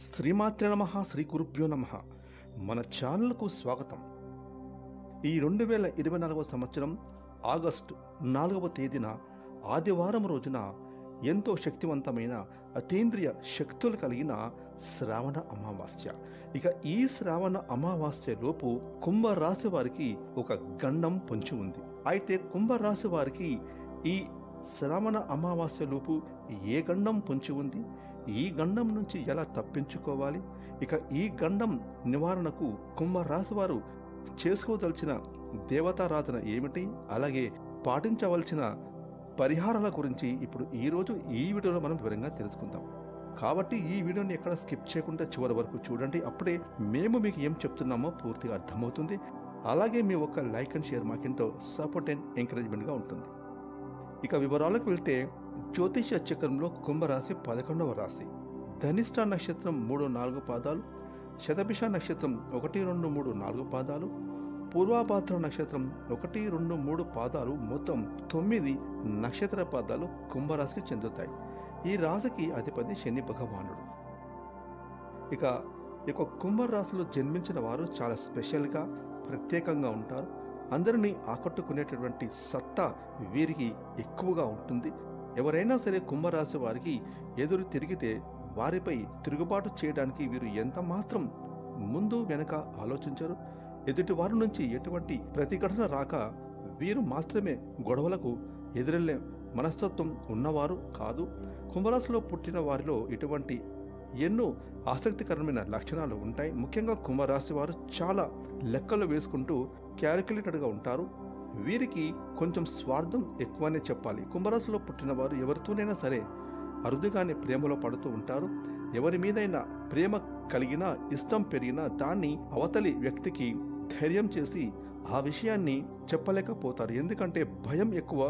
శ్రీమాత్రే నమః, శ్రీ గురుభ్యో నమః. మన ఛానల్కు స్వాగతం. ఈ 2024 సంవత్సరం ఆగస్టు 4వ తేదీన ఆదివారం రోజున ఎంతో శక్తివంతమైన అతీంద్రియ శక్తులు కలిగిన శ్రావణ అమావాస్య. ఇక ఈ శ్రావణ అమావాస్యలోపు కుంభరాశి వారికి ఒక గండం పొంచి ఉంది. అయితే కుంభరాశి వారికి ఈ శ్రావణ అమావాస్యలోపు ఏ గండం పొంచి ఉంది, ఈ గండం నుంచి ఎలా తప్పించుకోవాలి, ఇక ఈ గండం నివారణకు కుంభరాశి వారు చేసుకోదలిచిన దేవతారాధన ఏమిటి, అలాగే పాటించవలసిన పరిహారాల గురించి ఇప్పుడు ఈరోజు ఈ వీడియోలో మనం వివరంగా తెలుసుకుందాం. కాబట్టి ఈ వీడియోని ఎక్కడ స్కిప్ చేయకుండా చివరి వరకు చూడండి. అప్పుడే మేము మీకు ఏం చెప్తున్నామో పూర్తిగా అర్థమవుతుంది. అలాగే మీ ఒక్క లైక్ అండ్ షేర్ మాకెంతో సపోర్ట్ అండ్ ఎంకరేజ్మెంట్గా ఉంటుంది. ఇక వివరాలకు వెళ్తే జ్యోతిష చక్రంలో కుంభరాశి 11వ రాశి. ధనిష్ట నక్షత్రం 3-4 పాదాలు, శతభిష నక్షత్రం 1-2-3-4 పాదాలు, పూర్వాభాద్ర నక్షత్రం 1-2-3 పాదాలు, మొత్తం 9 నక్షత్ర పాదాలు కుంభరాశికి చెందుతాయి. ఈ రాశికి అధిపతి శని భగవానుడు. ఇక కుంభరాశిలో జన్మించిన వారు చాలా స్పెషల్గా ప్రత్యేకంగా ఉంటారు. అందరినీ ఆకట్టుకునేటటువంటి సత్తా వీరికి ఎక్కువగా ఉంటుంది. ఎవరైనా సరే కుంభరాశి వారికి ఎదురు తిరిగితే వారిపై తిరుగుబాటు చేయడానికి వీరు ఎంత మాత్రం ముందు వెనక ఆలోచించరు. ఎదుటి వారి నుంచి ఎటువంటి ప్రతిఘటన రాక వీరు మాత్రమే గొడవలకు ఎదురెళ్లే మనస్తత్వం ఉన్నవారు కాదు. కుంభరాశిలో పుట్టిన వారిలో ఇటువంటి ఎన్నో ఆసక్తికరమైన లక్షణాలు ఉంటాయి. ముఖ్యంగా కుంభరాశి వారు చాలా లెక్కలు వేసుకుంటూ క్యాలిక్యులేటెడ్గా ఉంటారు. వీరికి కొంచెం స్వార్థం ఎక్కువనే చెప్పాలి. కుంభరాశిలో పుట్టిన వారు ఎవరితోనైనా సరే అరుదుగానే ప్రేమలో పడుతూ ఉంటారు. ఎవరి మీదైనా ప్రేమ కలిగినా, ఇష్టం పెరిగినా దాన్ని అవతలి వ్యక్తికి ధైర్యం చేసి ఆ విషయాన్ని చెప్పలేకపోతారు. ఎందుకంటే భయం ఎక్కువ,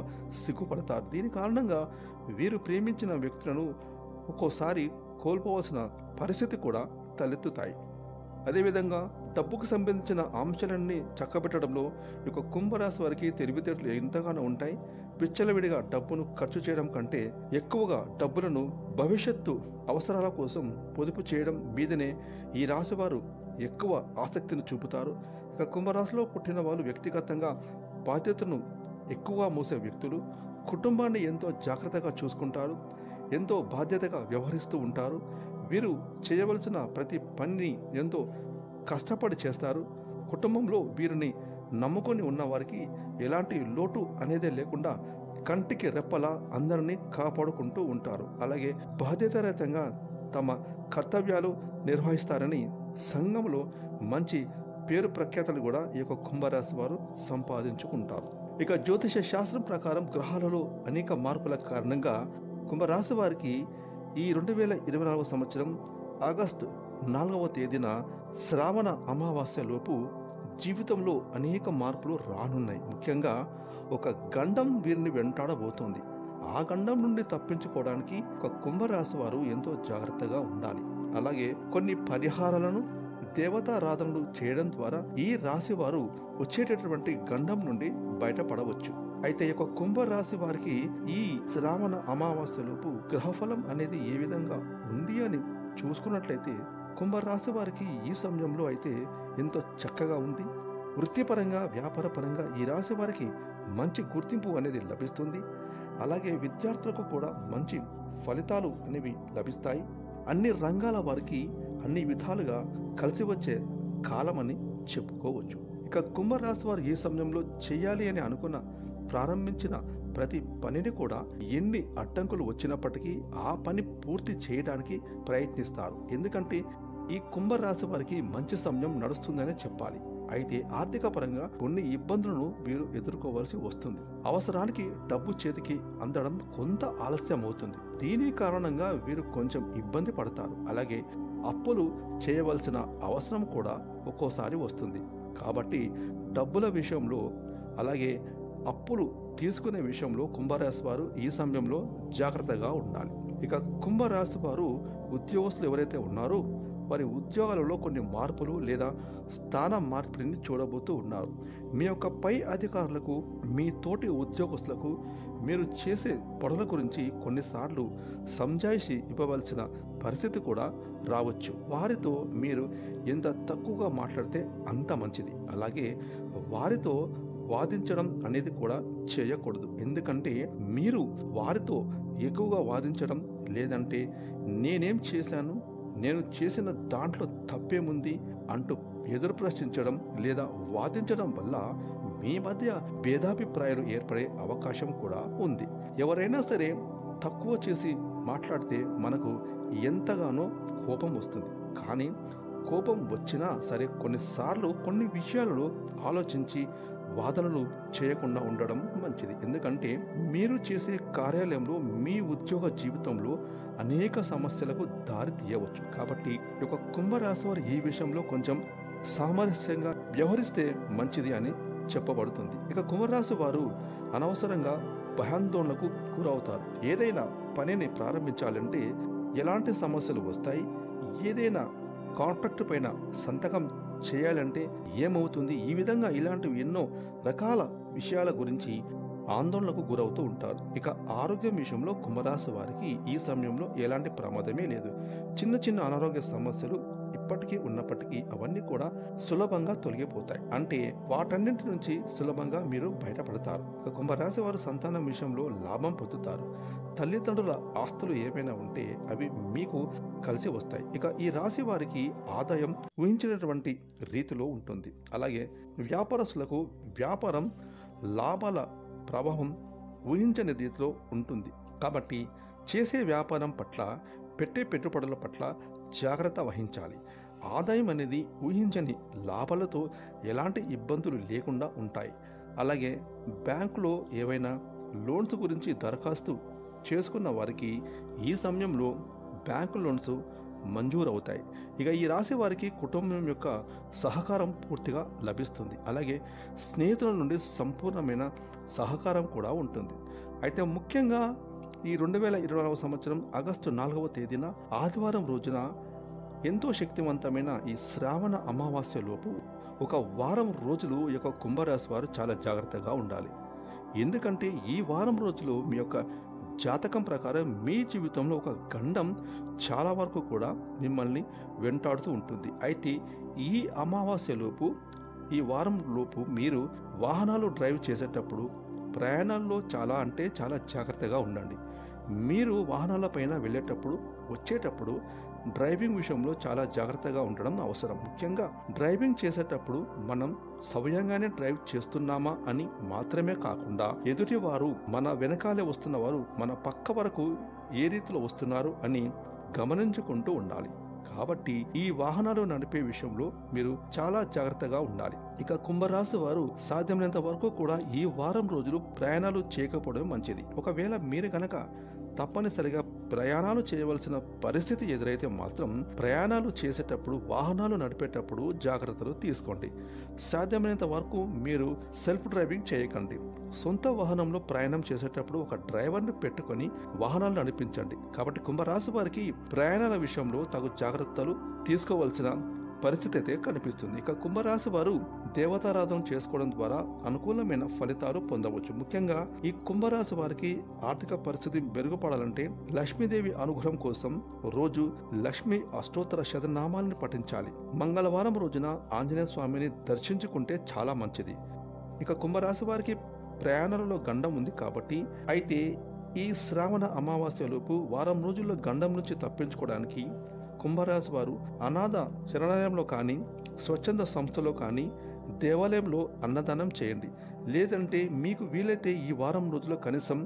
సిగ్గుపడతారు. దీని కారణంగా వీరు ప్రేమించిన వ్యక్తులను ఒక్కోసారి కోల్పోవలసిన పరిస్థితి కూడా తలెత్తుతాయి. అదేవిధంగా డబ్బుకు సంబంధించిన అంశాలన్నీ చక్కబెట్టడంలో ఇక కుంభరాశి వారికి తెలివితేటలు ఎంతగానో ఉంటాయి. విచ్చలవిడిగా డబ్బును ఖర్చు చేయడం కంటే ఎక్కువగా డబ్బులను భవిష్యత్తు అవసరాల కోసం పొదుపు చేయడం మీదనే ఈ రాశి వారు ఎక్కువ ఆసక్తిని చూపుతారు. ఇక కుంభరాశిలో పుట్టిన వాళ్ళు వ్యక్తిగతంగా బాధ్యతను ఎక్కువగా మోసే వ్యక్తులు. కుటుంబాన్ని ఎంతో జాగ్రత్తగా చూసుకుంటారు, ఎంతో బాధ్యతగా వ్యవహరిస్తూ ఉంటారు. వీరు చేయవలసిన ప్రతి పనిని ఎంతో కష్టపడి చేస్తారు. కుటుంబంలో వీరిని నమ్ముకొని ఉన్న వారికి ఎలాంటి లోటు అనేదే లేకుండా కంటికి రెప్పలా అందరినీ కాపాడుకుంటూ ఉంటారు. అలాగే బాధ్యతారహితంగా తమ కర్తవ్యాలు నిర్వహిస్తారని సంఘంలో మంచి పేరు ప్రఖ్యాతలు కూడా ఈ యొక్క కుంభరాశి వారు సంపాదించుకుంటారు. ఇక జ్యోతిష శాస్త్రం ప్రకారం గ్రహాలలో అనేక మార్పుల కారణంగా కుంభరాశి వారికి ఈ 2024 సంవత్సరం ఆగస్టు 4వ తేదీన శ్రావణ అమావాస్యలోపు జీవితంలో అనేక మార్పులు రానున్నాయి. ముఖ్యంగా ఒక గండం వీరిని వెంటాడబోతోంది. ఆ గండం నుండి తప్పించుకోవడానికి ఒక కుంభరాశి వారు ఎంతో జాగ్రత్తగా ఉండాలి. అలాగే కొన్ని పరిహారాలను, దేవతారాధనలు చేయడం ద్వారా ఈ రాశి వారు వచ్చేటటువంటి గండం నుండి బయటపడవచ్చు. అయితే ఈ యొక్క కుంభరాశి వారికి ఈ శ్రావణ అమావాస్యలోపు గ్రహఫలం అనేది ఏ విధంగా ఉంది అని చూసుకున్నట్లయితే కుంభరాశి వారికి ఈ సమయంలో అయితే ఎంతో చక్కగా ఉంది. వృత్తిపరంగా, వ్యాపారపరంగా ఈ రాశి వారికి మంచి గుర్తింపు అనేది లభిస్తుంది. అలాగే విద్యార్థులకు కూడా మంచి ఫలితాలు అనేవి లభిస్తాయి. అన్ని రంగాల వారికి అన్ని విధాలుగా కలిసి వచ్చే కాలమని చెప్పుకోవచ్చు. ఇక కుంభరాశి వారు ఈ సమయంలో చేయాలి అని అనుకున్న, ప్రారంభించిన ప్రతి పనిని కూడా ఎన్ని అడ్డంకులు వచ్చినప్పటికీ ఆ పని పూర్తి చేయడానికి ప్రయత్నిస్తారు. ఎందుకంటే ఈ కుంభరాశి వారికి మంచి సమయం నడుస్తుందనే చెప్పాలి. అయితే ఆర్థిక పరంగా కొన్ని ఇబ్బందులను వీరు ఎదుర్కోవాల్సి వస్తుంది. అవసరానికి డబ్బు చేతికి అందడం కొంత ఆలస్యం అవుతుంది. దీని కారణంగా వీరు కొంచెం ఇబ్బంది పడతారు. అలాగే అప్పులు చేయవలసిన అవసరం కూడా ఒక్కోసారి వస్తుంది. కాబట్టి డబ్బుల విషయంలో, అలాగే అప్పులు తీసుకునే విషయంలో కుంభరాశి వారు ఈ సమయంలో జాగ్రత్తగా ఉండాలి. ఇక కుంభరాశి వారు ఉద్యోగస్తులు ఎవరైతే ఉన్నారో వారి ఉద్యోగాలలో కొన్ని మార్పులు లేదా స్థాన మార్పిడిని చూడబోతూ ఉన్నారు. మీ యొక్క పై అధికారులకు, మీ తోటి ఉద్యోగస్తులకు మీరు చేసే పనుల గురించి కొన్నిసార్లు సంజాయిషి ఇవ్వవలసిన పరిస్థితి కూడా రావచ్చు. వారితో మీరు ఎంత తక్కువగా మాట్లాడితే అంత మంచిది. అలాగే వారితో వాదించడం అనేది కూడా చేయకూడదు. ఎందుకంటే మీరు వారితో ఎక్కువగా వాదించడం, లేదంటే నేనేం చేశాను, నేను చేసిన దాంట్లో తప్పేముంది అంటూ ఎదురు ప్రశ్నించడం లేదా వాదించడం వల్ల మీ మధ్య భేదాభిప్రాయాలు ఏర్పడే అవకాశం కూడా ఉంది. ఎవరైనా సరే తక్కువ చేసి మాట్లాడితే మనకు ఎంతగానో కోపం వస్తుంది. కానీ కోపం వచ్చినా సరే కొన్నిసార్లు కొన్ని విషయాలలో ఆలోచించి వాదనలు చేయకుండా ఉండడం మంచిది. ఎందుకంటే మీరు చేసే కార్యాలయంలో మీ ఉద్యోగ జీవితంలో అనేక సమస్యలకు దారి తీయవచ్చు. కాబట్టి ఈ యొక్క కుంభరాశి వారు ఈ విషయంలో కొంచెం సామరస్యంగా వ్యవహరిస్తే మంచిది అని చెప్పబడుతుంది. ఇక కుంభరాశి వారు అనవసరంగా భయాందోళనకు గురవుతారు. ఏదైనా పనిని ప్రారంభించాలంటే ఎలాంటి సమస్యలు వస్తాయి, ఏదైనా కాంట్రాక్ట్ పైన సంతకం చేయాలంటే ఏమవుతుంది, ఈ విధంగా ఇలాంటివి ఎన్నో రకాల విషయాల గురించి ఆందోళనకు గురవుతూ ఉంటారు. ఇక ఆరోగ్యం విషయంలో కుంభరాశి వారికి ఈ సమయంలో ఎలాంటి ప్రమాదమే లేదు. చిన్న చిన్న అనారోగ్య సమస్యలు ఇప్పటికీ ఉన్నప్పటికీ అవన్నీ కూడా సులభంగా తొలగిపోతాయి. అంటే వాటన్నింటి నుంచి సులభంగా మీరు బయటపడతారు. ఇక కుంభరాశి వారు సంతానం విషయంలో లాభం పొందుతారు. తల్లిదండ్రుల ఆస్తులు ఏమైనా ఉంటే అవి మీకు కలిసి వస్తాయి. ఇక ఈ రాశి వారికి ఆదాయం ఊహించినటువంటి రీతిలో ఉంటుంది. అలాగే వ్యాపారస్తులకు వ్యాపారం లాభాల ప్రభావం ఊహించని రీతిలో ఉంటుంది. కాబట్టి చేసే వ్యాపారం పట్ల, పెట్టే పెట్టుబడుల పట్ల జాగ్రత్త వహించాలి. ఆదాయం అనేది ఊహించని లాభాలతో ఎలాంటి ఇబ్బందులు లేకుండా ఉంటాయి. అలాగే బ్యాంకులో ఏవైనా లోన్స్ గురించి దరఖాస్తు చేసుకున్న వారికి ఈ సమయంలో బ్యాంకు లోన్స్ మంజూరు అవుతాయి. ఇక ఈ రాశి వారికి కుటుంబం యొక్క సహకారం పూర్తిగా లభిస్తుంది. అలాగే స్నేహితుల నుండి సంపూర్ణమైన సహకారం కూడా ఉంటుంది. అయితే ముఖ్యంగా ఈ 2024 సంవత్సరం ఆగస్టు 4వ తేదీన ఆదివారం రోజున ఎంతో శక్తివంతమైన ఈ శ్రావణ అమావాస్య లోపు ఒక వారం రోజులు ఈ యొక్క కుంభరాశి వారు చాలా జాగ్రత్తగా ఉండాలి. ఎందుకంటే ఈ వారం రోజులు మీ యొక్క జాతకం ప్రకారం మీ జీవితంలో ఒక గండం చాలా వరకు కూడా మిమ్మల్ని వెంటాడుతూ ఉంటుంది. అయితే ఈ అమావాస్యలోపు, ఈ వారం లోపు మీరు వాహనాలు డ్రైవ్ చేసేటప్పుడు, ప్రయాణాల్లో చాలా జాగ్రత్తగా ఉండండి. మీరు వాహనాలపైన వెళ్ళేటప్పుడు, వచ్చేటప్పుడు డ్రైవింగ్ విషయంలో చాలా జాగ్రత్తగా ఉండడం అవసరం. ముఖ్యంగా డ్రైవింగ్ చేసేటప్పుడు మనం సవ్యంగానే డ్రైవ్ చేస్తున్నామా అని మాత్రమే కాకుండా ఎదుటి వారు, మన వెనకాలే వస్తున్న వారు మన పక్క వరకు ఏ రీతిలో వస్తున్నారు అని గమనించుకుంటూ ఉండాలి. కాబట్టి ఈ వాహనాలు నడిపే విషయంలో మీరు చాలా జాగ్రత్తగా ఉండాలి. ఇక కుంభరాశి వారు సాధ్యమైనంత వరకు కూడా ఈ వారం రోజులు ప్రయాణాలు చేయకపోవడం మంచిది. ఒకవేళ మీరు కనుక తప్పనిసరిగా ప్రయాణాలు చేయవలసిన పరిస్థితి ఎదురైతే మాత్రం ప్రయాణాలు చేసేటప్పుడు, వాహనాలు నడిపేటప్పుడు జాగ్రత్తలు తీసుకోండి. సాధ్యమైనంత వరకు మీరు సెల్ఫ్ డ్రైవింగ్ చేయకండి. సొంత వాహనంలో ప్రయాణం చేసేటప్పుడు ఒక డ్రైవర్ని పెట్టుకొని వాహనాలు నడిపించండి. కాబట్టి కుంభరాశి వారికి ప్రయాణాల విషయంలో తగు జాగ్రత్తలు తీసుకోవాల్సిన పరిస్థితి అయితే కనిపిస్తుంది. ఇక కుంభరాశి వారు దేవతారాధన చేసుకోవడం ద్వారా అనుకూలమైన ఫలితాలు పొందవచ్చు. ముఖ్యంగా ఈ కుంభరాశి వారికి ఆర్థిక పరిస్థితి మెరుగుపడాలంటే లక్ష్మీదేవి అనుగ్రహం కోసం రోజు లక్ష్మీ అష్టోత్తర శతనామాలను పఠించాలి. మంగళవారం రోజున ఆంజనేయ స్వామిని దర్శించుకుంటే చాలా మంచిది. ఇక కుంభరాశి వారికి ప్రయాణాలలో గండం ఉంది కాబట్టి, అయితే ఈ శ్రావణ అమావాస్యలోపు వారం రోజుల్లో గండం నుంచి తప్పించుకోవడానికి కుంభరాశి వారు అనాథ శరణాలయంలో కానీ, స్వచ్ఛంద సంస్థలో కానీ, దేవాలయంలో అన్నదానం చేయండి. లేదంటే మీకు వీలైతే ఈ వారం రోజుల్లో కనీసం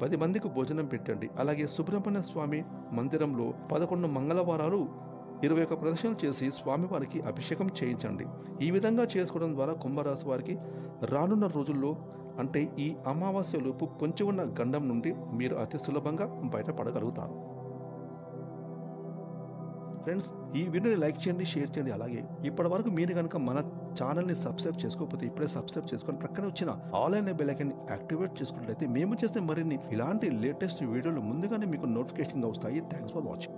10 మందికి భోజనం పెట్టండి. అలాగే సుబ్రహ్మణ్య స్వామి మందిరంలో 11 మంగళవారాలు 21 ప్రదక్షిణలు చేసి స్వామివారికి అభిషేకం చేయించండి. ఈ విధంగా చేసుకోవడం ద్వారా కుంభరాశి వారికి రానున్న రోజుల్లో, అంటే ఈ అమావాస్యలోపు పొంచి ఉన్న గండం నుండి మీరు అతి సులభంగా బయటపడగలుగుతారు. ఫ్రెండ్స్, ఈ వీడియోని లైక్ చేయండి, షేర్ చేయండి. అలాగే ఇప్పటి వరకు మీరు కనుక మన ఛానల్ని సబ్స్క్రైబ్ చేసుకోకపోతే ఇప్పుడే సబ్స్క్రైబ్ చేసుకొని ప్రక్కనే వచ్చిన ఆన్లైన్ బెల్ ఐకాన్ని యాక్టివేట్ చేసుకున్నట్లయితే మేము చేసే మరిన్ని ఇలాంటి లేటెస్ట్ వీడియోలు ముందుగానే మీకు నోటిఫికేషన్గా వస్తాయి. Thanks for watching.